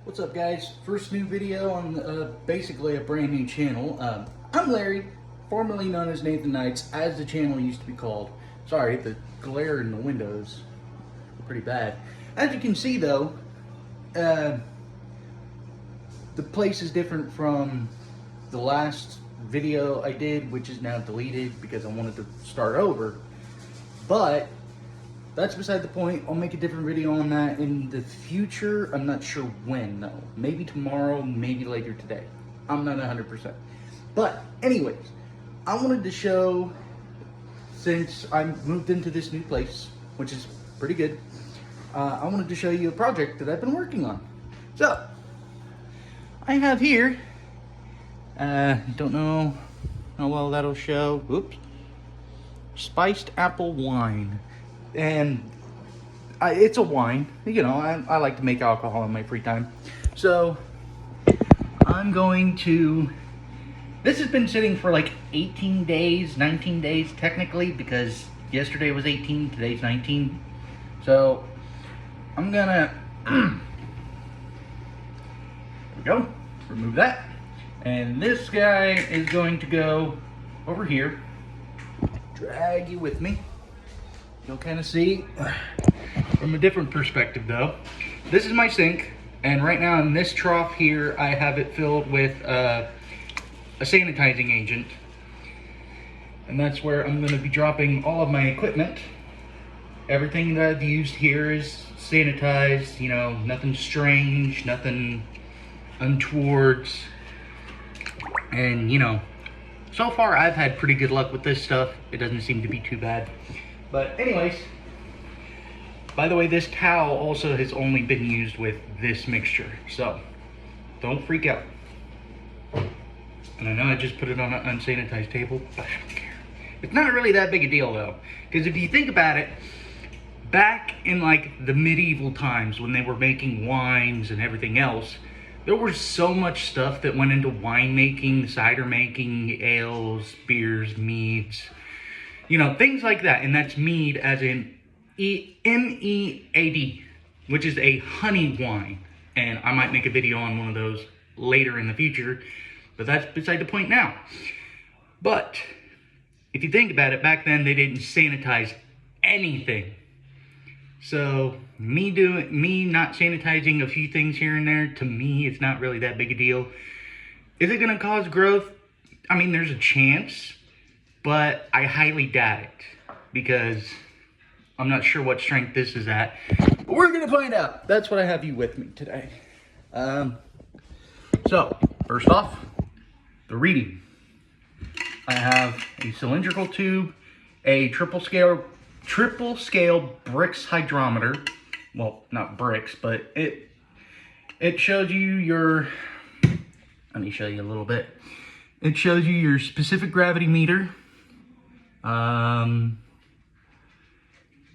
What's up, guys? First new video on basically a brand new channel. I'm Larry, formerly known as Nathan Knights, as the channel used to be called. Sorry, the glare in the windows are pretty bad. As you can see, though, the place is different from the last video I did, which is now deleted because I wanted to start over. But that's beside the point. I'll make a different video on that in the future. I'm not sure when, though. Maybe tomorrow, maybe later today. I'm not 100%. But anyways, I wanted to show, since I moved into this new place, which is pretty good, I wanted to show you a project that I've been working on. So, I have here, don't know how well that'll show. Oops. Spiced apple wine. And it's a wine. You know, I like to make alcohol in my free time. So I'm going to, this has been sitting for like 18 days, 19 days technically, because yesterday was 18, today's 19. So I'm gonna, there we go, remove that. And this guy is going to go over here, drag you with me. You'll kind of see from a different perspective, though. This is my sink, and right now in this trough here, I have it filled with a sanitizing agent. And that's where I'm going to be dropping all of my equipment. Everything that I've used here is sanitized, you know, nothing strange, nothing untoward. And, you know, so far I've had pretty good luck with this stuff. It doesn't seem to be too bad. But anyways, by the way, this towel also has only been used with this mixture, so don't freak out. And I know I just put it on an unsanitized table, but I don't care. It's not really that big a deal, though, because if you think about it, back in like the medieval times when they were making wines and everything else, there was so much stuff that went into wine making, cider making, ales, beers, meads, you know, things like that. And that's mead as in M-E-A-D, which is a honey wine. And I might make a video on one of those later in the future, but that's beside the point now. But if you think about it, back then they didn't sanitize anything. So me not sanitizing a few things here and there, to me, it's not really that big a deal. Is it going to cause growth? I mean, there's a chance. But I highly doubt it, because I'm not sure what strength this is at. But we're going to find out. That's what I have you with me today. So, first off, the reading. I have a cylindrical tube, a triple scale Brix hydrometer. Well, not Brix, but it shows you your, let me show you a little bit. It shows you your specific gravity meter.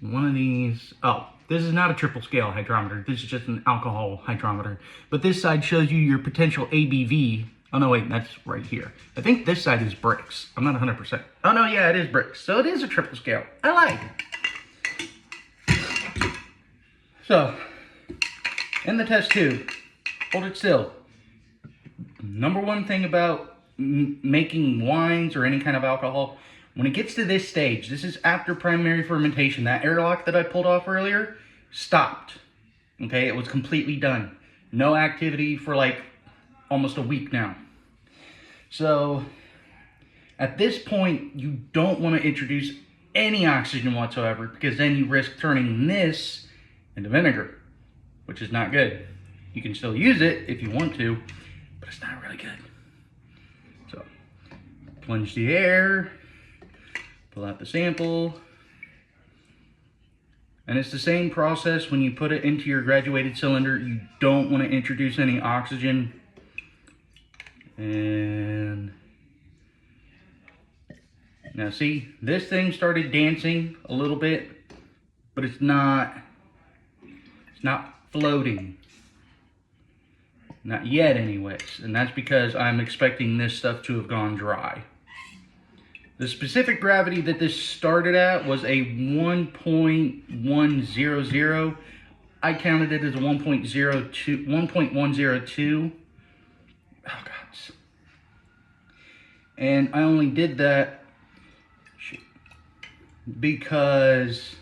One of these, oh, this is not a triple scale hydrometer. This is just an alcohol hydrometer. But this side shows you your potential ABV. Oh, no, wait, that's right here. I think this side is Brix. I'm not 100%. Oh, no, yeah, it is Brix. So it is a triple scale. I like it. So, in the test tube, hold it still. Number one thing about making wines or any kind of alcohol, when it gets to this stage, this is after primary fermentation, that airlock that I pulled off earlier stopped. Okay, it was completely done. No activity for like almost a week now. So at this point, you don't want to introduce any oxygen whatsoever, because then you risk turning this into vinegar, which is not good. You can still use it if you want to, but it's not really good. So plunge the air. Pull out the sample. And it's the same process when you put it into your graduated cylinder. You don't want to introduce any oxygen. And now see, this thing started dancing a little bit, but it's not floating. Not yet anyways. And that's because I'm expecting this stuff to have gone dry. The specific gravity that this started at was a 1.100, I counted it as a 1.102. Oh, God. And I only did that because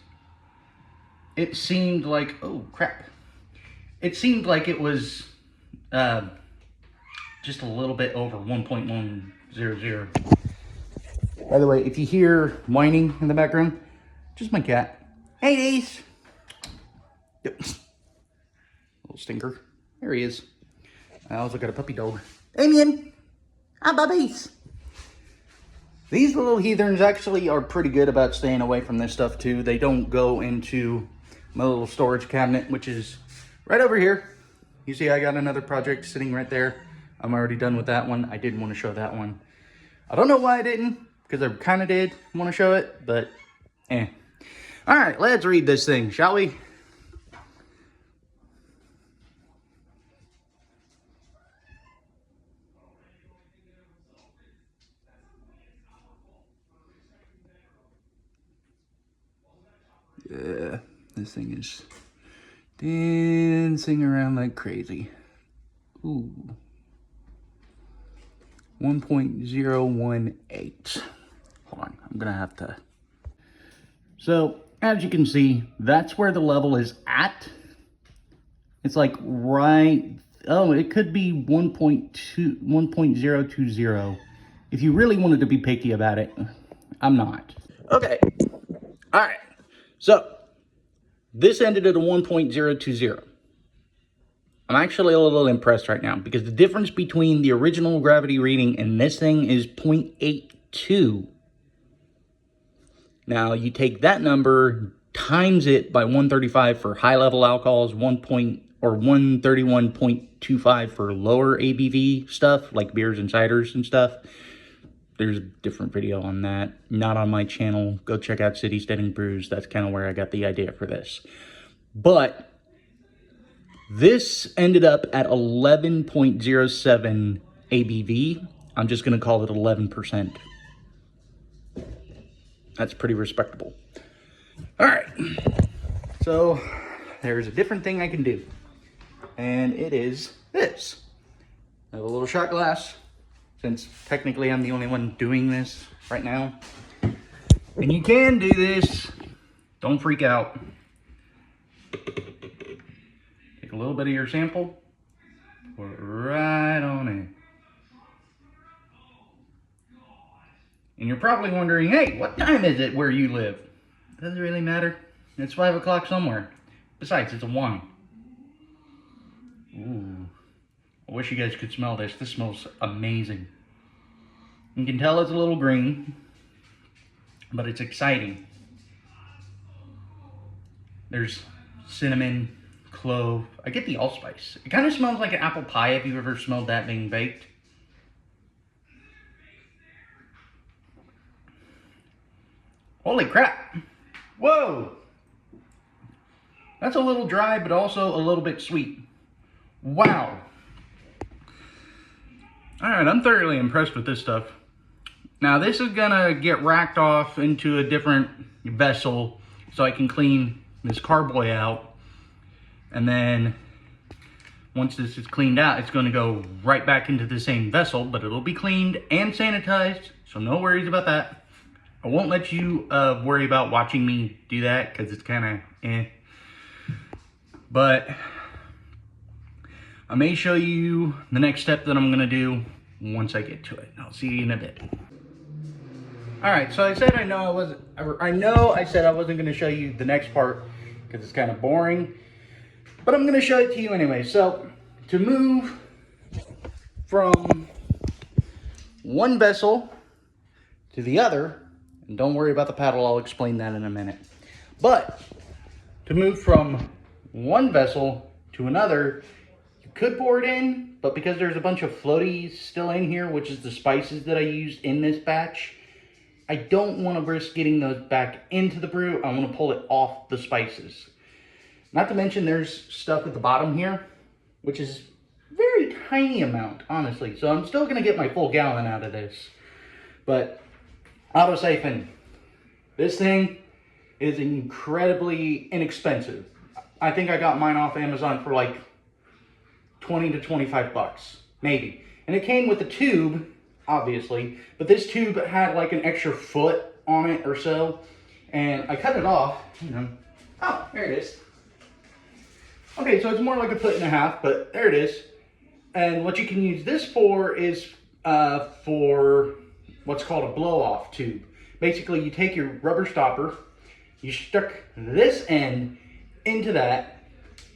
it seemed like, oh crap. It seemed like it was just a little bit over 1.100. By the way, if you hear whining in the background, just my cat. Hey, Ace. Yep. Little stinker. There he is. I also got a puppy dog. Damien. Hi, puppies. These little heathens actually are pretty good about staying away from this stuff too. They don't go into my little storage cabinet, which is right over here. You see I got another project sitting right there. I'm already done with that one. I didn't want to show that one. I don't know why I didn't, because I kind of did want to show it, but eh. All right, let's read this thing, shall we? Yeah, this thing is dancing around like crazy. Ooh. 1.018. Hold on, I'm gonna have to. So, as you can see, that's where the level is at. It's like right, oh, it could be 1.020. If you really wanted to be picky about it, I'm not. Okay, all right. So, this ended at a 1.020. I'm actually a little impressed right now because the difference between the original gravity reading and this thing is 0.82. Now, you take that number, times it by 135 for high-level alcohols, 131.25 for lower ABV stuff, like beers and ciders and stuff. There's a different video on that. Not on my channel. Go check out City Steading Brews. That's kind of where I got the idea for this. But this ended up at 11.07 ABV. I'm just going to call it 11%. That's pretty respectable. All right. So there's a different thing I can do. And it is this. I have a little shot glass, since technically I'm the only one doing this right now. And you can do this. Don't freak out. Take a little bit of your sample, pour it right on in. And you're probably wondering, hey, what time is it where you live? Doesn't really matter. It's 5 o'clock somewhere. Besides, it's a wine. Ooh. I wish you guys could smell this. This smells amazing. You can tell it's a little green, but it's exciting. There's cinnamon, clove. I get the allspice. It kind of smells like an apple pie if you've ever smelled that being baked. Holy crap. Whoa. That's a little dry, but also a little bit sweet. Wow. All right, I'm thoroughly impressed with this stuff. Now, this is gonna get racked off into a different vessel so I can clean this carboy out. And then once this is cleaned out, it's gonna go right back into the same vessel, but it'll be cleaned and sanitized, so no worries about that. I won't let you worry about watching me do that because it's kind of eh. But I may show you the next step that I'm gonna do once I get to it. I'll see you in a bit. All right, so I said I said I wasn't gonna show you the next part because it's kind of boring, but I'm gonna show it to you anyway. So to move from one vessel to the other, and don't worry about the paddle, I'll explain that in a minute. But to move from one vessel to another, you could pour it in, but because there's a bunch of floaties still in here, which is the spices that I used in this batch, I don't want to risk getting those back into the brew. I want to pull it off the spices. Not to mention there's stuff at the bottom here, which is very tiny amount, honestly. So I'm still going to get my full gallon out of this. But AutoSiphon, this thing is incredibly inexpensive. I think I got mine off Amazon for like 20 to 25 bucks, maybe. And it came with a tube, obviously, but this tube had like an extra foot on it or so. And I cut it off, you know. Oh, there it is. Okay, so it's more like a foot and a half, but there it is. And what you can use this for is for what's called a blow-off tube. Basically, you take your rubber stopper, you stuck this end into that,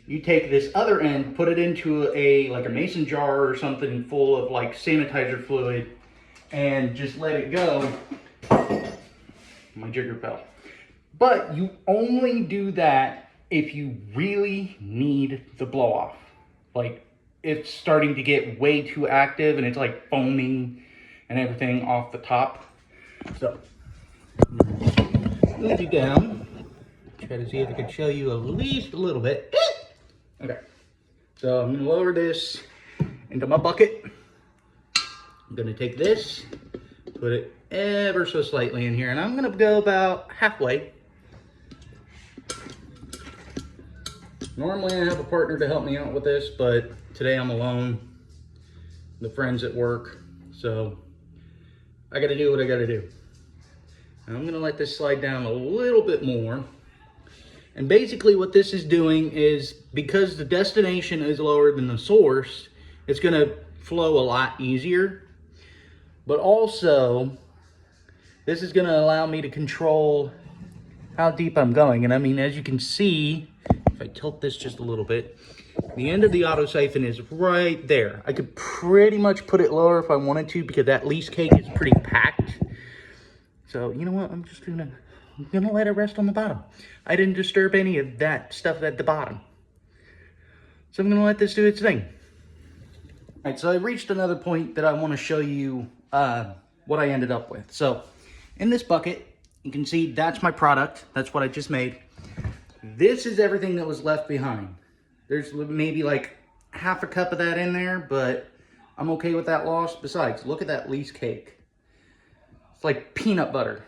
you take this other end, put it into like a mason jar or something full of like sanitizer fluid, and just let it go. My jigger fell. But you only do that if you really need the blow off. Like, it's starting to get way too active and it's like foaming and everything off the top. So, move you down. Try to see if I can show you at least a little bit. Okay. So I'm gonna lower this into my bucket. I'm gonna take this, put it ever so slightly in here, and I'm gonna go about halfway. Normally I have a partner to help me out with this, but today I'm alone. The friend's at work, so I gotta do what I gotta do. And I'm gonna let this slide down a little bit more. And basically what this is doing is, because the destination is lower than the source, it's gonna flow a lot easier. But also, this is gonna allow me to control how deep I'm going. And I mean, as you can see, if I tilt this just a little bit, the end of the auto siphon is right there. I could pretty much put it lower if I wanted to, because that lease cake is pretty packed. So you know what, I'm gonna let it rest on the bottom. I didn't disturb any of that stuff at the bottom. So I'm gonna let this do its thing. All right, so I reached another point that I wanna show you what I ended up with. So in this bucket, you can see that's my product. That's what I just made. This is everything that was left behind. There's maybe like half a cup of that in there, but I'm okay with that loss. Besides, look at that lease cake. It's like peanut butter.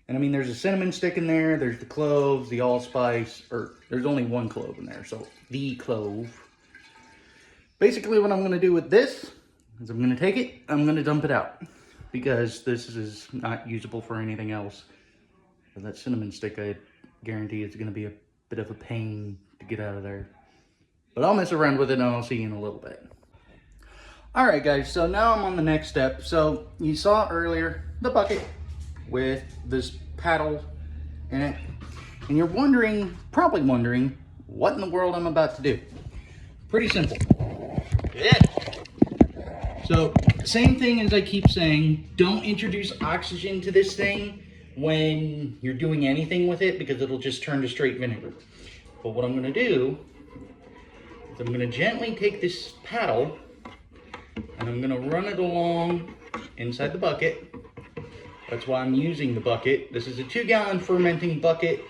And I mean, there's a cinnamon stick in there. There's the cloves, the allspice, or there's only one clove in there. So the clove. Basically what I'm gonna do with this is I'm gonna take it, I'm gonna dump it out, because this is not usable for anything else. But that cinnamon stick, I guarantee it's gonna be a bit of a pain to get out of there. But I'll mess around with it and I'll see you in a little bit. All right guys, so now I'm on the next step. So you saw earlier the bucket with this paddle in it. And you're wondering, probably wondering, what in the world I'm about to do. Pretty simple. Yeah. So, same thing as I keep saying, don't introduce oxygen to this thing when you're doing anything with it, because it'll just turn to straight vinegar. But what I'm gonna do is I'm gonna gently take this paddle and I'm gonna run it along inside the bucket. That's why I'm using the bucket. This is a 2-gallon fermenting bucket.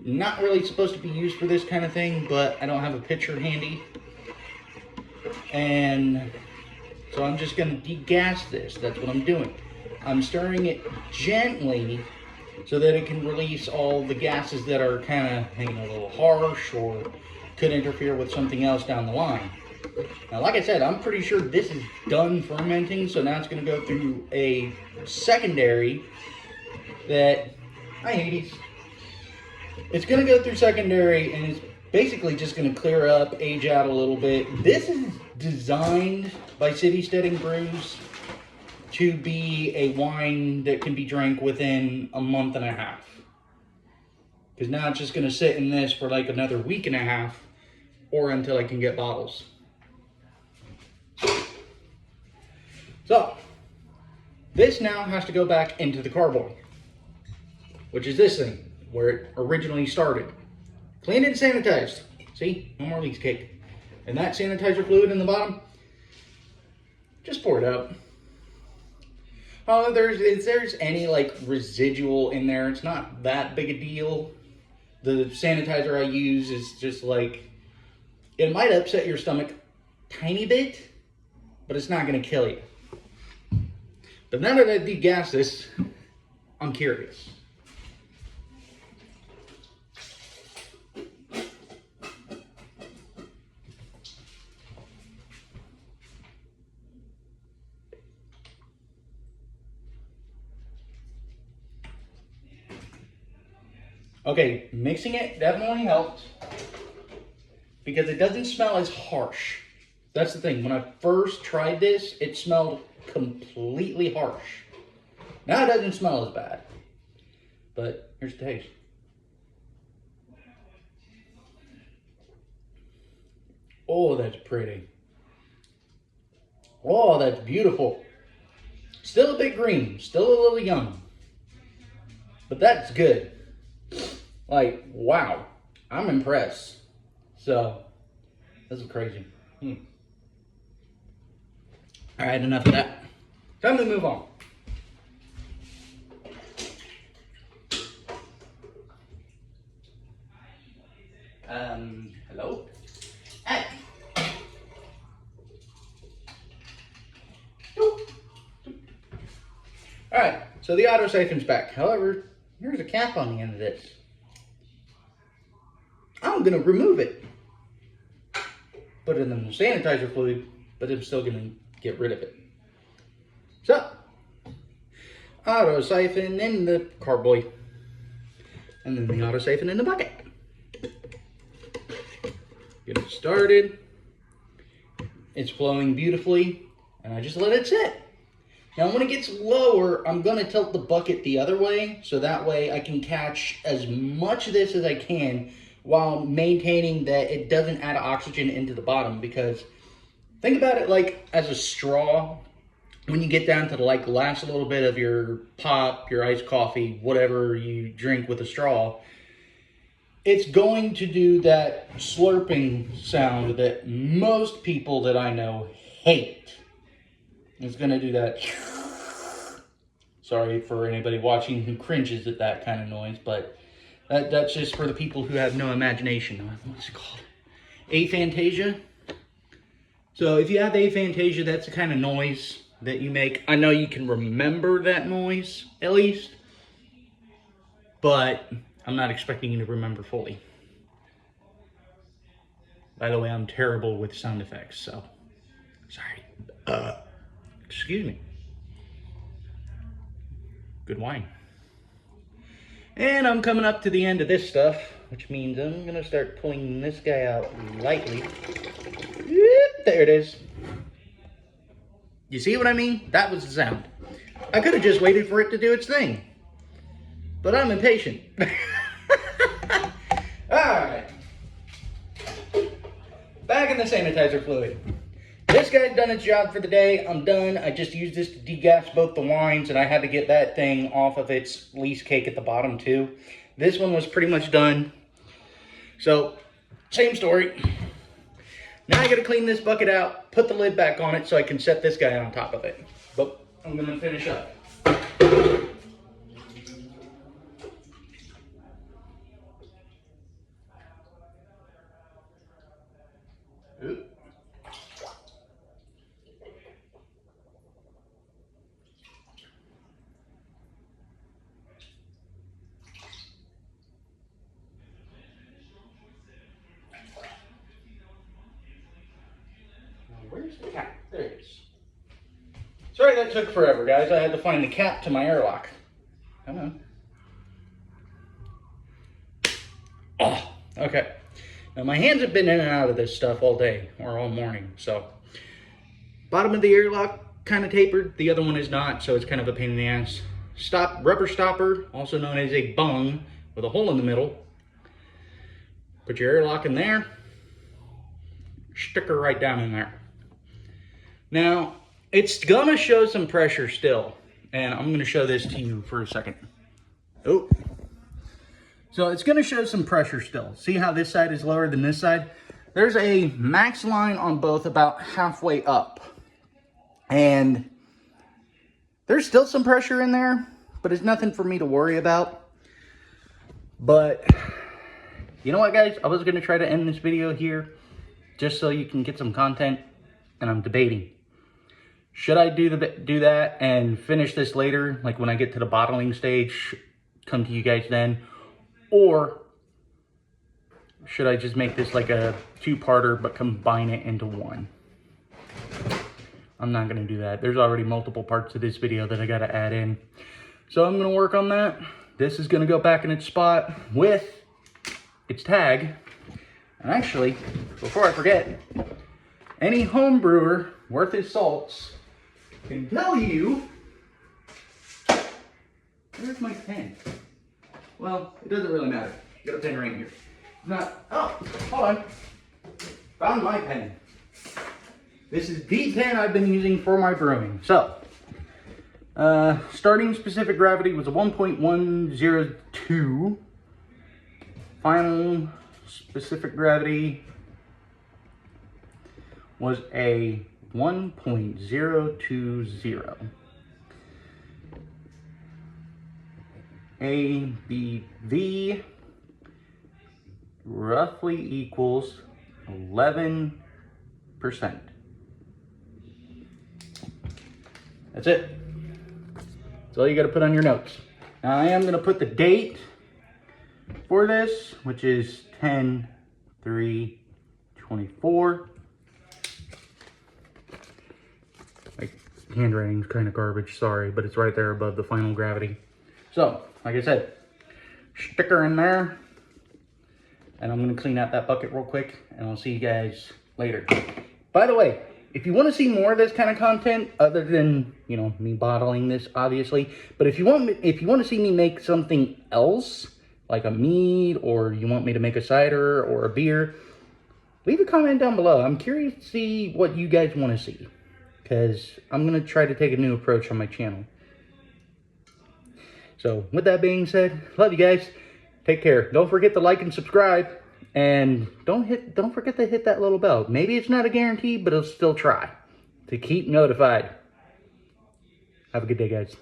Not really supposed to be used for this kind of thing, but I don't have a pitcher handy. And so I'm just gonna degas this. That's what I'm doing. I'm stirring it gently so that it can release all the gases that are kind of, you know, a little harsh or could interfere with something else down the line. Now, like I said, I'm pretty sure this is done fermenting, so now it's going to go through a secondary that, hi Hades, it's going to go through secondary and it's basically just going to clear up, age out a little bit. This is designed by City Steading Brews to be a wine that can be drank within a month and a half. Because now it's just going to sit in this for like another week and a half, or until I can get bottles. So, this now has to go back into the carboy, which is this thing, where it originally started. Cleaned and sanitized. See, no more lease cake. And that sanitizer fluid in the bottom, just pour it out. If there's any like residual in there, it's not that big a deal. The sanitizer I use is just like, it might upset your stomach a tiny bit, but it's not gonna kill you. But now that I degas this, I'm curious. Okay, mixing it definitely helped because it doesn't smell as harsh. That's the thing. When I first tried this, it smelled completely harsh. Now it doesn't smell as bad. But here's the taste. Oh, that's pretty. Oh, that's beautiful. Still a bit green, still a little young. But that's good. Like, wow. I'm impressed. So, this is crazy. Alright, enough of that. Time to move on. Hello? Hey! Alright, so the auto siphon's back. However, there's a cap on the end of this. I'm gonna remove it. Put it in the sanitizer fluid, but I'm still gonna get rid of it. So, auto siphon in the carboy, and then the auto siphon in the bucket. Get it started. It's flowing beautifully, and I just let it sit. Now when it gets lower, I'm gonna tilt the bucket the other way, so that way I can catch as much of this as I can while maintaining that it doesn't add oxygen into the bottom, because think about it like as a straw. When you get down to the last little bit of your pop, your iced coffee, whatever you drink with a straw, it's going to do that slurping sound that most people that I know hate. It's going to do that. Sorry for anybody watching who cringes at that kind of noise, but that's just for the people who have no imagination. What's it called? Aphantasia. So if you have aphantasia, that's the kind of noise that you make. I know you can remember that noise, at least, but I'm not expecting you to remember fully. By the way, I'm terrible with sound effects, so sorry. Excuse me. Good wine. And I'm coming up to the end of this stuff, which means I'm gonna start pulling this guy out lightly. There it is. You see what I mean? That was the sound. I could have just waited for it to do its thing, but I'm impatient. Alright. Back in the sanitizer fluid. This guy's done its job for the day. I'm done. I just used this to degas both the wines, and I had to get that thing off of its least cake at the bottom too. This one was pretty much done. So, same story. Now I gotta clean this bucket out, put the lid back on it so I can set this guy on top of it. But I'm gonna finish up. Oop. Where's the cap? There it is. Sorry that took forever, guys. I had to find the cap to my airlock. Come on. Oh, okay. Now my hands have been in and out of this stuff all day, or all morning, so. Bottom of the airlock kind of tapered. The other one is not, so it's kind of a pain in the ass. Rubber stopper, also known as a bung, with a hole in the middle. Put your airlock in there. Stick her right down in there. Now, it's gonna show some pressure still, and I'm gonna show this to you for a second. Oh. So it's gonna show some pressure still. See how this side is lower than this side? There's a max line on both about halfway up. And there's still some pressure in there, but it's nothing for me to worry about. But, you know what, guys? I was gonna try to end this video here just so you can get some content, and I'm debating. Should I do that and finish this later, like when I get to the bottling stage, come to you guys then? Or should I just make this like a two-parter but combine it into one? I'm not going to do that. There's already multiple parts to this video that I got to add in. So I'm going to work on that. this is gonna go back in its spot with its tag. And actually, before I forget, any home brewer worth his salts can tell you, where's my pen? Well, it doesn't really matter. Got a pen right here. Not, oh, hold on. Found my pen. This is the pen I've been using for my brewing. So, starting specific gravity was a 1.102. Final specific gravity was a 1.020. ABV roughly equals 11%. That's it. That's all you got to put on your notes. Now I am going to put the date for this, which is 10/3/24. My handwriting's kind of garbage, sorry, but it's right there above the final gravity. So, like I said, sticker in there. And I'm going to clean out that bucket real quick, and I'll see you guys later. By the way, if you want to see more of this kind of content, other than, you know, me bottling this, obviously, but if you want to see me make something else, like a mead, or you want me to make a cider or a beer, leave a comment down below. I'm curious to see what you guys want to see, because I'm going to try to take a new approach on my channel. So, with that being said, love you guys. Take care. Don't forget to like and subscribe. And don't forget to hit that little bell. Maybe it's not a guarantee, but I'll still try to keep notified. Have a good day, guys.